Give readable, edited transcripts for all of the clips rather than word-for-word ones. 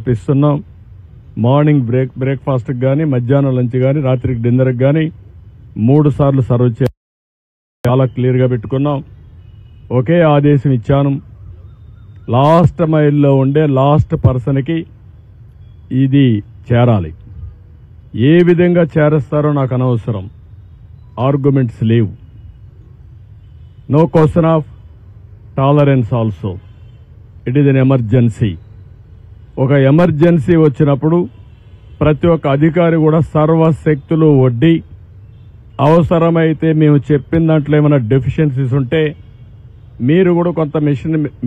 తెప్పిస్తున్నాం. Morning బ్రేక్ఫాస్ట్కి కానీ, మధ్యాహ్నం లంచ్ కానీ, రాత్రికి డిన్నర్కి కానీ 3 సార్లు సర్వ్ చేయాలి. చాలా క్లియర్గా పెట్టుకున్నాం. ఒకే ఆదేశం ఇచ్చాను, లాస్ట్ మైల్లో ఉండే లాస్ట్ పర్సన్కి ఇది చేరాలి. ఏ విధంగా చేరేస్తారో నాకు అనవసరం, ఆర్గ్యుమెంట్స్ లేవు. No question of tolerance also. It is an emergency. ఒక ఎమర్జెన్సీ వచ్చినప్పుడు ప్రతి ఒక్క అధికారి కూడా సర్వశక్తులు ఒడ్డి అవసరమైతే మేము చెప్పిన దాంట్లో ఏమైనా డెఫిషియన్సీస్ ఉంటే మీరు కూడా కొంత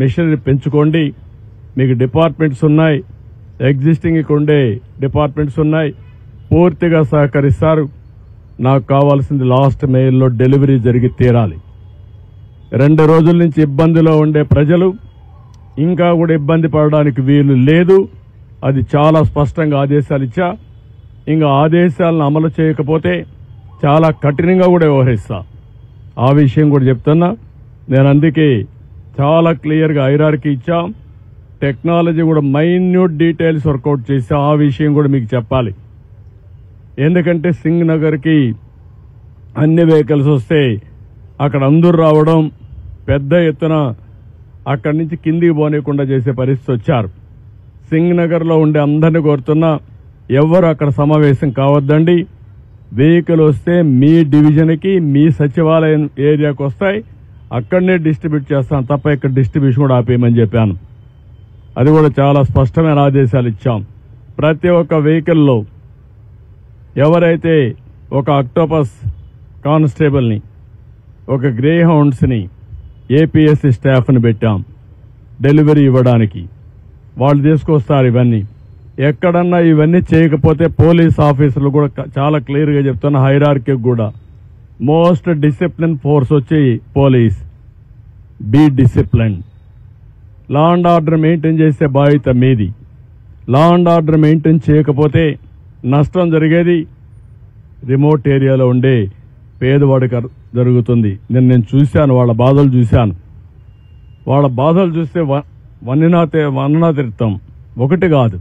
మెషినరీ పెంచుకోండి. మీకు డిపార్ట్మెంట్స్ ఉన్నాయి, ఎగ్జిస్టింగ్ ఇక్కడ ఉండే డిపార్ట్మెంట్స్ ఉన్నాయి, పూర్తిగా సహకరిస్తారు. నాకు కావాల్సింది లాస్ట్ మైల్లో డెలివరీ జరిగి తీరాలి. 2 రోజుల నుంచి ఇబ్బందిలో ఉండే ప్రజలు ఇంకా కూడా ఇబ్బంది పడడానికి వీలు లేదు. అది చాలా స్పష్టంగా ఆదేశాలు ఇచ్చా. ఇంకా ఆదేశాలను అమలు చేయకపోతే చాలా కఠినంగా కూడా వ్యవహరిస్తా. ఆ విషయం కూడా చెప్తున్నా. నేను అందుకే చాలా క్లియర్గా హైరార్కీ ఇచ్చా. టెక్నాలజీ కూడా మైన్యూట్ డీటెయిల్స్ వర్కౌట్ చేసా. ఆ విషయం కూడా మీకు చెప్పాలి. ఎందుకంటే సింగ్ నగర్కి అన్ని వెహికల్స్ వస్తే అక్కడ అందరూ రావడం, పెద్ద ఎత్తున అక్కడి నుంచి కిందికి పోనీయకుండా చేసే పరిస్థితి వచ్చారు. సింగ్ నగర్లో ఉండే అందరినీ కోరుతున్నా, ఎవరు అక్కడ సమావేశం కావద్దండి. వెహికల్ వస్తే మీ డివిజన్కి, మీ సచివాలయం ఏరియాకి వస్తాయి, అక్కడనే డిస్ట్రిబ్యూట్ చేస్తాం తప్ప ఇక్కడ డిస్ట్రిబ్యూషన్ కూడా ఆపేయమని చెప్పాను. అది కూడా చాలా స్పష్టమైన ఆదేశాలు ఇచ్చాం. ప్రతి ఒక్క వెహికల్లో ఎవరైతే ఒక అక్టోపస్ కానిస్టేబుల్ని, ఒక గ్రే హౌండ్స్ని, ఏపీఎస్సీ స్టాఫ్ని పెట్టాం డెలివరీ ఇవ్వడానికి. వాళ్ళు తీసుకొస్తారు ఇవన్నీ. ఎక్కడన్నా ఇవన్నీ చేయకపోతే పోలీస్ ఆఫీసర్లు కూడా చాలా క్లియర్గా చెప్తున్నా, హైరార్కీ కూడా మోస్ట్ డిసిప్లిన్ ఫోర్స్ వచ్చి police. Be discipline. Law and order maintain చేసే బాధ్యత మీది. లా అండ్ ఆర్డర్ మెయింటైన్ చేయకపోతే నష్టం జరిగేది రిమోట్ ఏరియాలో ఉండే పేదవాడికి జరుగుతుంది. నేను చూశాను, వాళ్ళ బాధలు చూశాను. వాళ్ళ బాధలు చూస్తే వన్ననా తిరుతాం. ఒకటి కాదు,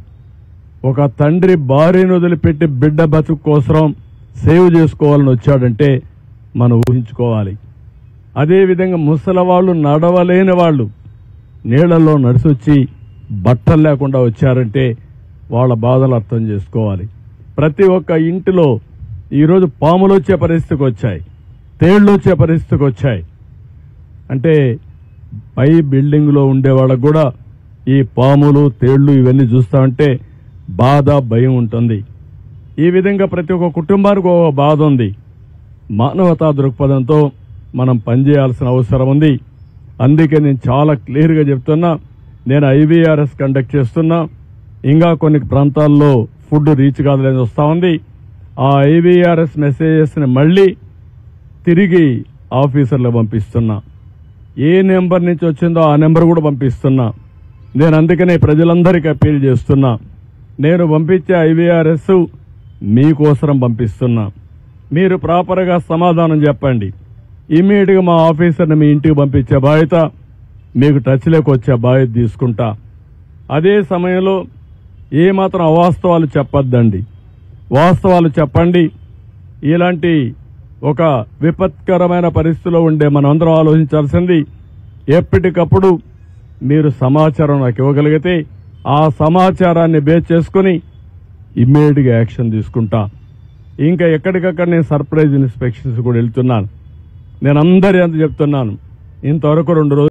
ఒక తండ్రి భార్యను వదిలిపెట్టి బిడ్డ బతుకు కోసం సేవ్ చేసుకోవాలని వచ్చాడంటే మనం ఊహించుకోవాలి. అదేవిధంగా ముసలవాళ్ళు, నడవలేని వాళ్ళు నీళ్లలో నడిచొచ్చి బట్టలు లేకుండా వచ్చారంటే వాళ్ళ బాధలు అర్థం చేసుకోవాలి. ప్రతి ఒక్క ఇంటిలో ఈరోజు పాములు వచ్చే పరిస్థితికి వచ్చాయి, తేళ్లు వచ్చే పరిస్థితికి వచ్చాయి. అంటే పై బిల్డింగ్లో ఉండే వాళ్ళకు కూడా ఈ పాములు, తేళ్లు ఇవన్నీ చూస్తామంటే బాధ, భయం ఉంటుంది. ఈ విధంగా ప్రతి ఒక్క కుటుంబానికి ఒక బాధ ఉంది. మానవతా దృక్పథంతో మనం పనిచేయాల్సిన అవసరం ఉంది. అందుకే నేను చాలా క్లియర్గా చెప్తున్నా, నేను ఐవీఆర్ఎస్ కండక్ట్ చేస్తున్నా. ఇంకా కొన్ని ప్రాంతాల్లో ఫుడ్ రీచ్ కాదని వస్తూ ఉంది. ఆ ఐవీఆర్ఎస్ మెసేజెస్ని మళ్ళీ తిరిగి ఆఫీసర్లు పంపిస్తున్నా. ఏ నెంబర్ నుంచి వచ్చిందో ఆ నెంబర్ కూడా పంపిస్తున్నా. నేను అందుకనే ప్రజలందరికీ అప్పీల్ చేస్తున్నా, నేను పంపించే ఐవీఆర్ఎస్ మీకోసం పంపిస్తున్నా. మీరు ప్రాపర్గా సమాధానం చెప్పండి. ఇమ్మీడియట్గా మా ఆఫీసర్ని మీ ఇంటికి పంపించే బాధ్యత, మీకు టచ్లోకి వచ్చే బాధ్యత తీసుకుంటా. అదే సమయంలో ఏమాత్రం అవాస్తవాలు చెప్పొద్దండి, వాస్తవాలు చెప్పండి. ఇలాంటి ఒక విపత్కరమైన పరిస్థితిలో ఉండే మనమందరం ఆలోచించాల్సింది, ఎప్పటికప్పుడు మీరు సమాచారం నాకు ఇవ్వగలిగితే ఆ సమాచారాన్ని బేస్ చేసుకుని ఇమ్మీడియట్గా యాక్షన్ తీసుకుంటా. ఇంకా ఎక్కడికక్కడ నేను సర్ప్రైజ్ ఇన్స్పెక్షన్స్ కూడా వెళ్తున్నాను. నేను అందరి అంత చెప్తున్నాను, ఇంతవరకు 2 రోజులు